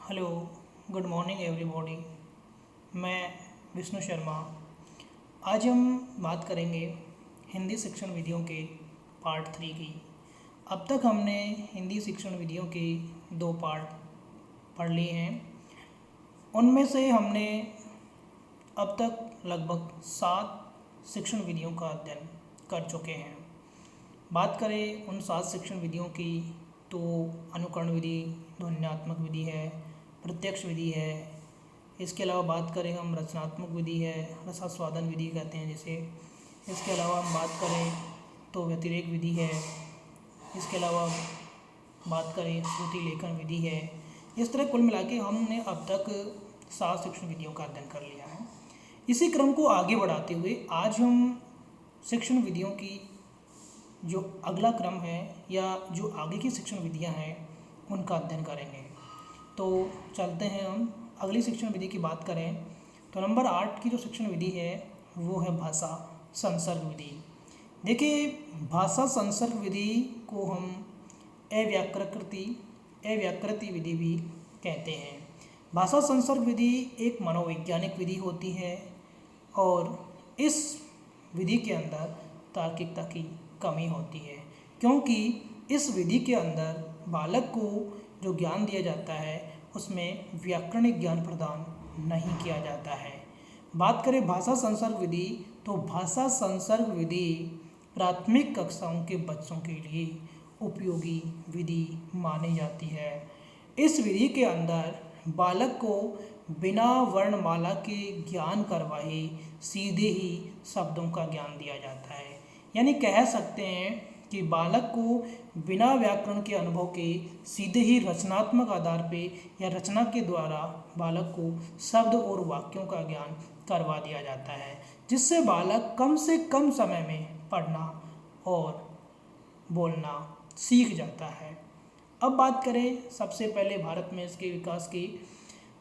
Hello, good morning everybody. मैं विष्णु शर्मा। आज हम बात करेंगे हिंदी शिक्षण विधियों के पार्ट 3 की। अब तक हमने हिंदी शिक्षण विधियों के 2 पार्ट पढ़ लिए हैं। उनमें से हमने अब तक लगभग 7 शिक्षण विधियों का अध्ययन कर चुके हैं। बात करें उन 7 शिक्षण विधियों की तो अनुकरण विधि, ध्वन्यात्मक विधि है, प्रत्यक्ष विधि है। इसके अलावा बात करें हम रचनात्मक विधि है, रसास्वादन विधि कहते हैं जिसे। इसके अलावा हम बात करें तो व्यतिरेक विधि है। इसके अलावा बात करें श्रुति लेखन विधि है। इस तरह कुल मिला के हमने अब तक 7 शिक्षण विधियों का अध्ययन कर लिया है। इसी क्रम को आगे बढ़ाते हुए आज हम शिक्षण विधियों की जो अगला क्रम है या जो आगे की शिक्षण विधियां हैं उनका अध्ययन करेंगे। तो चलते हैं हम अगली शिक्षण विधि की बात करें तो नंबर 8 की जो शिक्षण विधि है वो है भाषा संसर्ग विधि। देखिए, भाषा संसर्ग विधि को हम अव्याकृति विधि भी कहते हैं। भाषा संसर्ग विधि एक मनोवैज्ञानिक विधि होती है और इस विधि के अंदर तार्किकता की कमी होती है, क्योंकि इस विधि के अंदर बालक को जो ज्ञान दिया जाता है उसमें व्याकरणिक ज्ञान प्रदान नहीं किया जाता है। बात करें भाषा संसर्ग विधि तो भाषा संसर्ग विधि प्राथमिक कक्षाओं के बच्चों के लिए उपयोगी विधि मानी जाती है। इस विधि के अंदर बालक को बिना वर्णमाला के ज्ञान करवाए सीधे ही शब्दों का ज्ञान दिया जाता है। यानी कह सकते हैं कि बालक को बिना व्याकरण के अनुभव के सीधे ही रचनात्मक आधार पे या रचना के द्वारा बालक को शब्द और वाक्यों का ज्ञान करवा दिया जाता है, जिससे बालक कम से कम समय में पढ़ना और बोलना सीख जाता है। अब बात करें सबसे पहले भारत में इसके विकास की,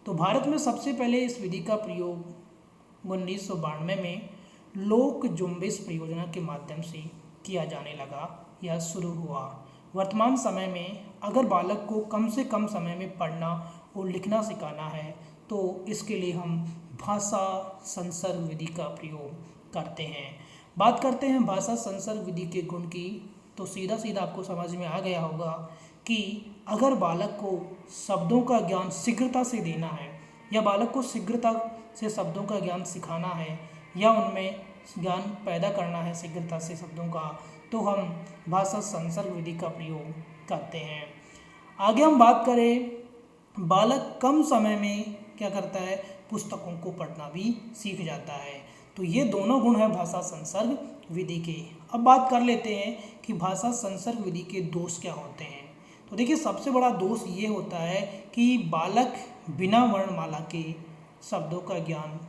तो भारत में सबसे पहले इस विधि का प्रयोग 1992 में लोक जुम्बिश परियोजना के माध्यम से किया जाने लगा या शुरू हुआ। वर्तमान समय में अगर बालक को कम से कम समय में पढ़ना और लिखना सिखाना है तो इसके लिए हम भाषा संसर्ग विधि का प्रयोग करते हैं। बात करते हैं भाषा संसर्ग विधि के गुण की, तो सीधा सीधा आपको समझ में आ गया होगा कि अगर बालक को शब्दों का ज्ञान शीघ्रता से देना है या बालक को शीघ्रता से शब्दों का ज्ञान सिखाना है या उनमें ज्ञान पैदा करना है शीघ्रता से शब्दों का, तो हम भाषा संसर्ग विधि का प्रयोग करते हैं। आगे हम बात करें, बालक कम समय में क्या करता है, पुस्तकों को पढ़ना भी सीख जाता है। तो ये दोनों गुण हैं भाषा संसर्ग विधि के। अब बात कर लेते हैं कि भाषा संसर्ग विधि के दोष क्या होते हैं। तो देखिए, सबसे बड़ा दोष ये होता है कि बालक बिना वर्णमाला के शब्दों का ज्ञान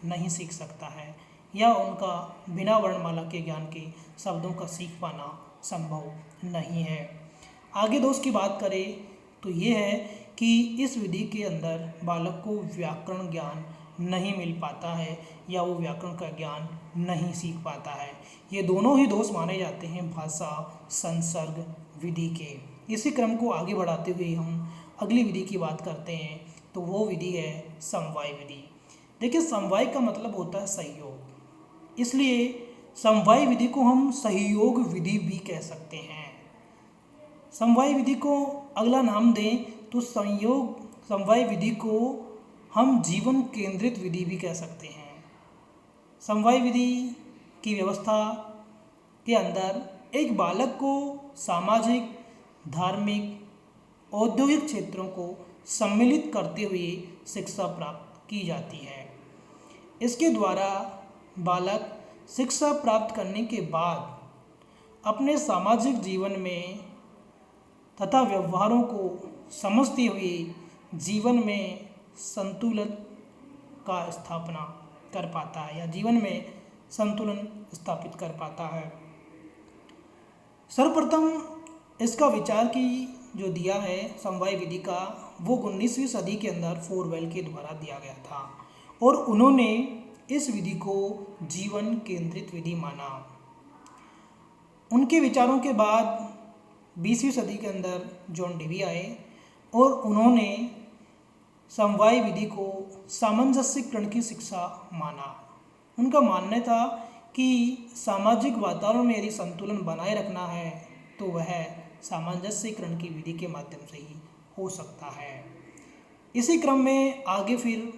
नहीं सीख सकता है या उनका बिना वर्णमाला के ज्ञान के शब्दों का सीख पाना संभव नहीं है। आगे दोष की बात करें तो ये है कि इस विधि के अंदर बालक को व्याकरण ज्ञान नहीं मिल पाता है या वो व्याकरण का ज्ञान नहीं सीख पाता है। ये दोनों ही दोष माने जाते हैं भाषा संसर्ग विधि के। इसी क्रम को आगे बढ़ाते हुए हम अगली विधि की बात करते हैं, तो वो विधि है समवाय विधि। देखिए, समवाय का मतलब होता है सहयोग, इसलिए समवाय विधि को हम सहयोग विधि भी कह सकते हैं। समवाय विधि को अगला नाम दें तो समवाय विधि को हम जीवन केंद्रित विधि भी कह सकते हैं। समवाय विधि की व्यवस्था के अंदर एक बालक को सामाजिक, धार्मिक, औद्योगिक क्षेत्रों को सम्मिलित करते हुए शिक्षा प्राप्त की जाती है। इसके द्वारा बालक शिक्षा प्राप्त करने के बाद अपने सामाजिक जीवन में तथा व्यवहारों को समझते हुए जीवन में संतुलन का स्थापना कर पाता है या जीवन में संतुलन स्थापित कर पाता है। सर्वप्रथम इसका विचार की जो दिया है समवाय विधि का, वो 19वीं सदी के अंदर फोरवेल के द्वारा दिया गया था और उन्होंने इस विधि को जीवन केंद्रित विधि माना। उनके विचारों के बाद 20वीं सदी के अंदर जॉन डेवी आए और उन्होंने समवाय विधि को सामंजस्यकरण की शिक्षा माना। उनका मानना था कि सामाजिक वातावरण में यदि संतुलन बनाए रखना है तो वह सामंजस्यकरण की विधि के माध्यम से ही हो सकता है। इसी क्रम में आगे फिर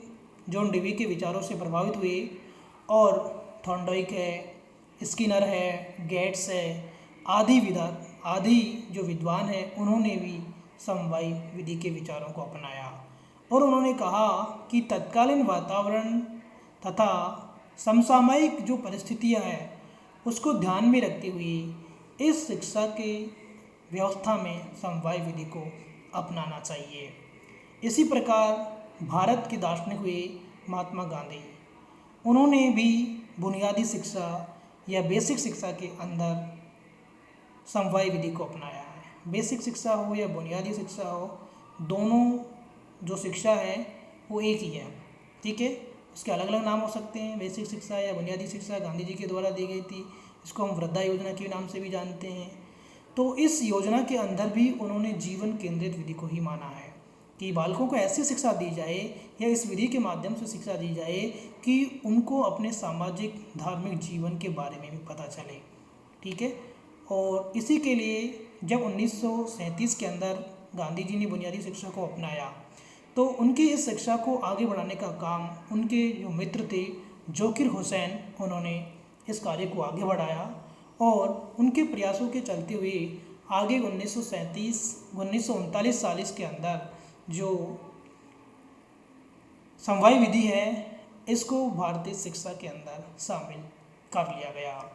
जॉन डेवी के विचारों से प्रभावित हुए और थॉर्नडाइक है, स्किनर है, गेट्स है, आदि जो विद्वान हैं उन्होंने भी समवाय विधि के विचारों को अपनाया और उन्होंने कहा कि तत्कालीन वातावरण तथा समसामयिक जो परिस्थितियां हैं उसको ध्यान में रखते हुए इस शिक्षा के व्यवस्था में समवाय विधि को अपनाना चाहिए। इसी प्रकार भारत के दार्शनिक हुए महात्मा गांधी, उन्होंने भी बुनियादी शिक्षा या बेसिक शिक्षा के अंदर समवाय विधि को अपनाया है। बेसिक शिक्षा हो या बुनियादी शिक्षा हो, दोनों जो शिक्षा है वो एक ही है, ठीक है। उसके अलग अलग नाम हो सकते हैं, बेसिक शिक्षा या बुनियादी शिक्षा गांधी जी के द्वारा दी गई थी। इसको हम वृद्धा योजना के नाम से भी जानते हैं। तो इस योजना के अंदर भी उन्होंने जीवन केंद्रित विधि को ही माना है कि बालकों को ऐसी शिक्षा दी जाए या इस विधि के माध्यम से शिक्षा दी जाए कि उनको अपने सामाजिक धार्मिक जीवन के बारे में भी पता चले, ठीक है। और इसी के लिए जब 1937 के अंदर गांधी जी ने बुनियादी शिक्षा को अपनाया तो उनकी इस शिक्षा को आगे बढ़ाने का काम उनके जो मित्र थे ज़ाकिर हुसैन, उन्होंने इस कार्य को आगे बढ़ाया और उनके प्रयासों के चलते हुए आगे 1939 साल के अंदर जो समवाय विधि है इसको भारतीय शिक्षा के अंदर शामिल कर लिया गया।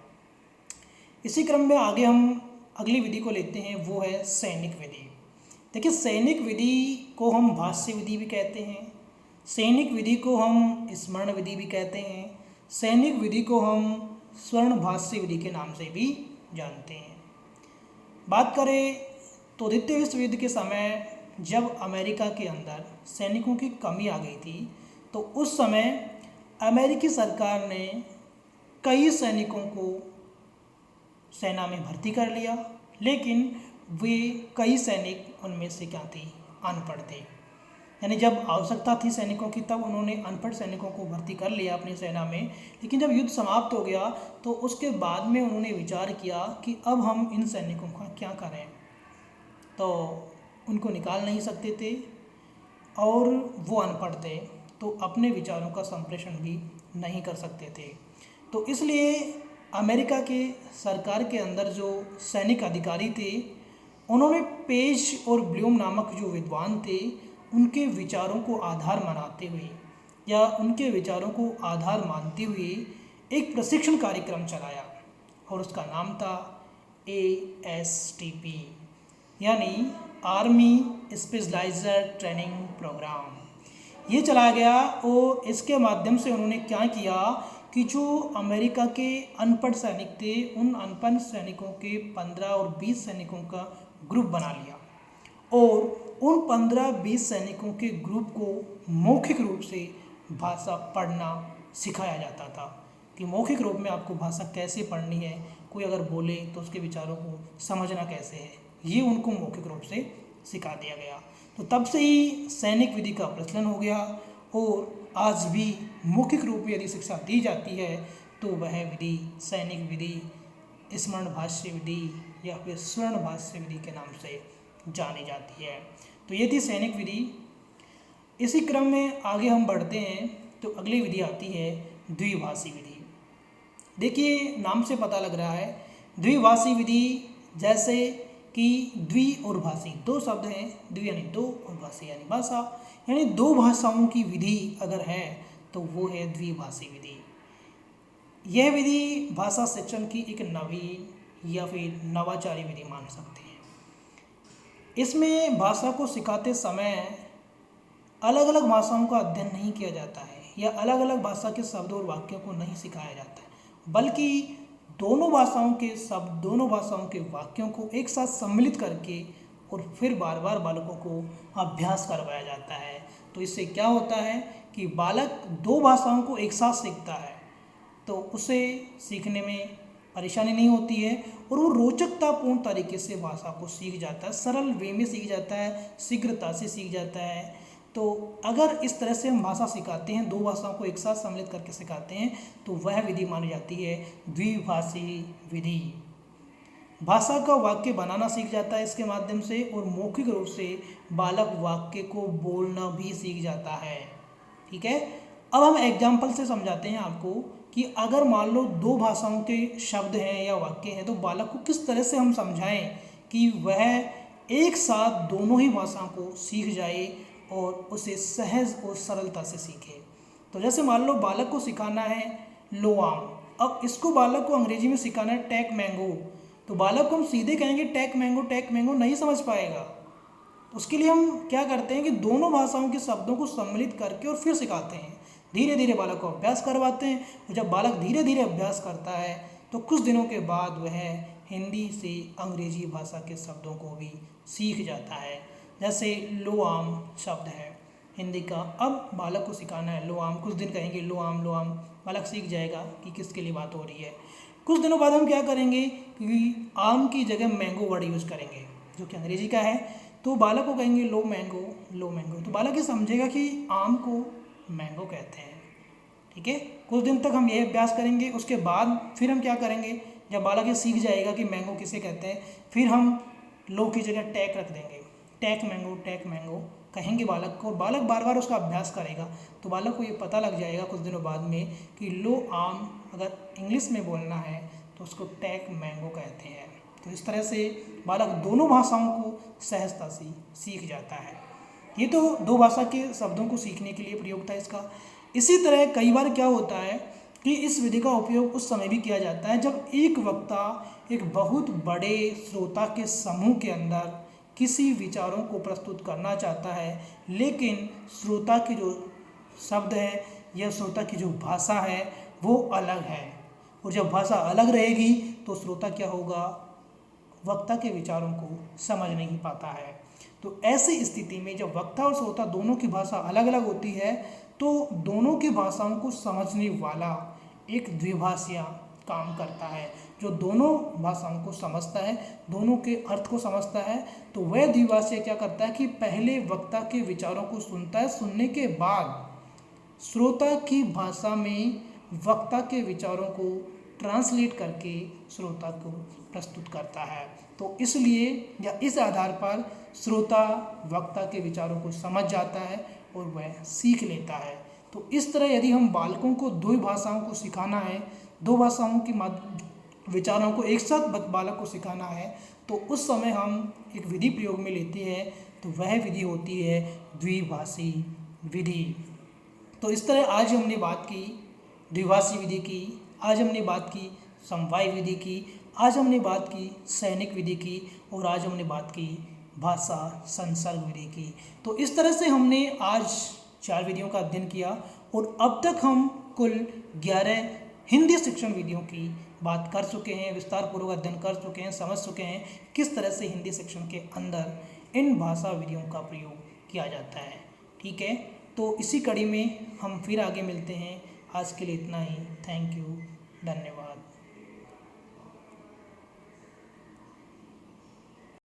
इसी क्रम में आगे हम अगली विधि को लेते हैं, वो है सैनिक विधि। देखिए, सैनिक विधि को हम भाष्य विधि भी कहते हैं, सैनिक विधि को हम स्मरण विधि भी कहते हैं, सैनिक विधि को हम स्वर्ण भाष्य विधि के नाम से भी जानते हैं। बात करें तो द्वितीय विश्व युद्ध के समय जब अमेरिका के अंदर सैनिकों की कमी आ गई थी तो उस समय अमेरिकी सरकार ने कई सैनिकों को सेना में भर्ती कर लिया, लेकिन वे कई सैनिक उनमें से क्या थे, अनपढ़ थे। यानी जब आवश्यकता थी सैनिकों की तब उन्होंने अनपढ़ सैनिकों को भर्ती कर लिया अपनी सेना में, लेकिन जब युद्ध समाप्त हो गया तो उसके बाद में उन्होंने विचार किया कि अब हम इन सैनिकों का क्या करें। तो उनको निकाल नहीं सकते थे और वो अनपढ़ थे तो अपने विचारों का संप्रेषण भी नहीं कर सकते थे। तो इसलिए अमेरिका के सरकार के अंदर जो सैनिक अधिकारी थे उन्होंने पेज और ब्लूम नामक जो विद्वान थे उनके विचारों को आधार मानते हुए या उनके विचारों को आधार मानते हुए एक प्रशिक्षण कार्यक्रम चलाया और उसका नाम था ASTP यानी आर्मी स्पेशलाइज्ड ट्रेनिंग प्रोग्राम। ये चलाया गया और इसके माध्यम से उन्होंने क्या किया कि जो अमेरिका के अनपढ़ सैनिक थे उन अनपढ़ सैनिकों के 15 और 20 सैनिकों का ग्रुप बना लिया और उन 15-20 सैनिकों के ग्रुप को मौखिक रूप से भाषा पढ़ना सिखाया जाता था कि मौखिक रूप में आपको भाषा कैसे पढ़नी है, कोई अगर बोले तो उसके विचारों को समझना कैसे है, ये उनको मौखिक रूप से सिखा दिया गया। तो तब से ही सैनिक विधि का प्रचलन हो गया और आज भी मौखिक रूप में यदि शिक्षा दी जाती है तो वह विधि सैनिक विधि, स्मरण भाष्य विधि या फिर स्वर्ण भाष्य विधि के नाम से जानी जाती है। तो ये थी सैनिक विधि। इसी क्रम में आगे हम बढ़ते हैं तो अगली विधि आती है द्विभाषी विधि। देखिए, नाम से पता लग रहा है द्विभाषी विधि, जैसे कि द्वि और भाषी दो शब्द हैं, द्वि यानी दो और भाषी यानी भाषा, यानी दो भाषाओं की विधि अगर है तो वो है द्विभाषी विधि। यह विधि भाषा शिक्षण की एक नवीन या फिर नवाचारी विधि मान सकते हैं। इसमें भाषा को सिखाते समय अलग अलग भाषाओं का अध्ययन नहीं किया जाता है या अलग अलग भाषा के शब्दों और वाक्यों को नहीं सिखाया जाता है, बल्कि दोनों भाषाओं के शब्द, दोनों भाषाओं के वाक्यों को एक साथ सम्मिलित करके और फिर बार बार बालकों को अभ्यास करवाया जाता है। तो इससे क्या होता है कि बालक दो भाषाओं को एक साथ सीखता है तो उसे सीखने में परेशानी नहीं होती है और वो रोचकतापूर्ण तरीके से भाषा को सीख जाता है, सरल वे में सीख जाता है, शीघ्रता से सीख जाता है। तो अगर इस तरह से हम भाषा सिखाते हैं, दो भाषाओं को एक साथ सम्मिलित करके सिखाते हैं, तो वह विधि मानी जाती है द्विभाषी विधि। भाषा का वाक्य बनाना सीख जाता है इसके माध्यम से, और मौखिक रूप से बालक वाक्य को बोलना भी सीख जाता है। ठीक है, अब हम एग्जाम्पल से समझाते हैं आपको कि अगर मान लो दो भाषाओं के शब्द हैं या वाक्य हैं, तो बालक को किस तरह से हम समझाएं कि वह एक साथ दोनों ही भाषाओं को सीख जाए और उसे सहज और सरलता से सीखे। तो जैसे मान लो बालक को सिखाना है लो आम, अब इसको बालक को अंग्रेजी में सिखाना है टेक मैंगो, तो बालक को हम सीधे कहेंगे टेक मैंगो नहीं समझ पाएगा। उसके लिए हम क्या करते हैं कि दोनों भाषाओं के शब्दों को सम्मिलित करके और फिर सिखाते हैं, धीरे धीरे बालक को अभ्यास करवाते हैं, और जब बालक धीरे धीरे अभ्यास करता है तो कुछ दिनों के बाद वह हिंदी से अंग्रेजी भाषा के शब्दों को भी सीख जाता है। जैसे लो आम शब्द है हिंदी का, अब बालक को सिखाना है लो आम, कुछ दिन कहेंगे लो आम, बालक सीख जाएगा कि किसके लिए बात हो रही है। कुछ दिनों बाद हम क्या करेंगे कि आम की जगह मैंगो वर्ड यूज़ करेंगे जो कि अंग्रेजी का है, तो बालक को कहेंगे लो मैंगो, तो बालक ये समझेगा कि आम को मैंगो कहते हैं। ठीक है, कुछ दिन तक हम ये अभ्यास करेंगे, उसके बाद फिर हम क्या करेंगे, जब बालक ये सीख जाएगा कि मैंगो किसे कहते हैं, फिर हम लो की जगह टैक रख देंगे, टैक मैंगो कहेंगे बालक को, और बालक बार बार उसका अभ्यास करेगा, तो बालक को ये पता लग जाएगा कुछ दिनों बाद में कि लो आम अगर इंग्लिश में बोलना है तो उसको टैक मैंगो कहते हैं। तो इस तरह से बालक दोनों भाषाओं को सहजता से सीख जाता है। ये तो दो भाषा के शब्दों को सीखने के लिए प्रयोग था इसका। इसी तरह कई बार क्या होता है कि इस विधि का उपयोग उस समय भी किया जाता है जब एक वक्ता एक बहुत बड़े श्रोता के समूह के अंदर किसी विचारों को प्रस्तुत करना चाहता है, लेकिन श्रोता की जो शब्द है या श्रोता की जो भाषा है वो अलग है, और जब भाषा अलग रहेगी तो श्रोता क्या होगा, वक्ता के विचारों को समझ नहीं पाता है। तो ऐसी स्थिति में जब वक्ता और श्रोता दोनों की भाषा अलग अलग होती है, तो दोनों की भाषाओं को समझने वाला एक द्विभाषिया काम करता है, जो दोनों भाषाओं को समझता है, दोनों के अर्थ को समझता है। तो वह द्विभाषिया क्या करता है कि पहले वक्ता के विचारों को सुनता है, सुनने के बाद श्रोता की भाषा में वक्ता के विचारों को ट्रांसलेट करके श्रोता को प्रस्तुत करता है। तो इसलिए या इस आधार पर श्रोता वक्ता के विचारों को समझ जाता है और वह सीख लेता है। तो इस तरह यदि हम बालकों को दो भाषाओं को सिखाना है, दो भाषाओं की विचारों को एक साथ बालक को सिखाना है, तो उस समय हम एक विधि प्रयोग में लेते हैं, तो वह विधि होती है द्विभाषी विधि। तो इस तरह आज हमने बात की द्विभाषी विधि की, आज हमने बात की समवाय विधि की, आज हमने बात की सैनिक विधि की, और आज हमने बात की भाषा संसर्ग विधि की। तो इस तरह से हमने आज 4 विधियों का अध्ययन किया, और अब तक हम कुल 11 हिंदी शिक्षण विधियों की बात कर चुके हैं, विस्तार पूर्वक अध्ययन कर चुके हैं, समझ चुके हैं किस तरह से हिंदी शिक्षण के अंदर इन भाषा विधियों का प्रयोग किया जाता है। ठीक है, तो इसी कड़ी में हम फिर आगे मिलते हैं। आज के लिए इतना ही। थैंक यू, धन्यवाद।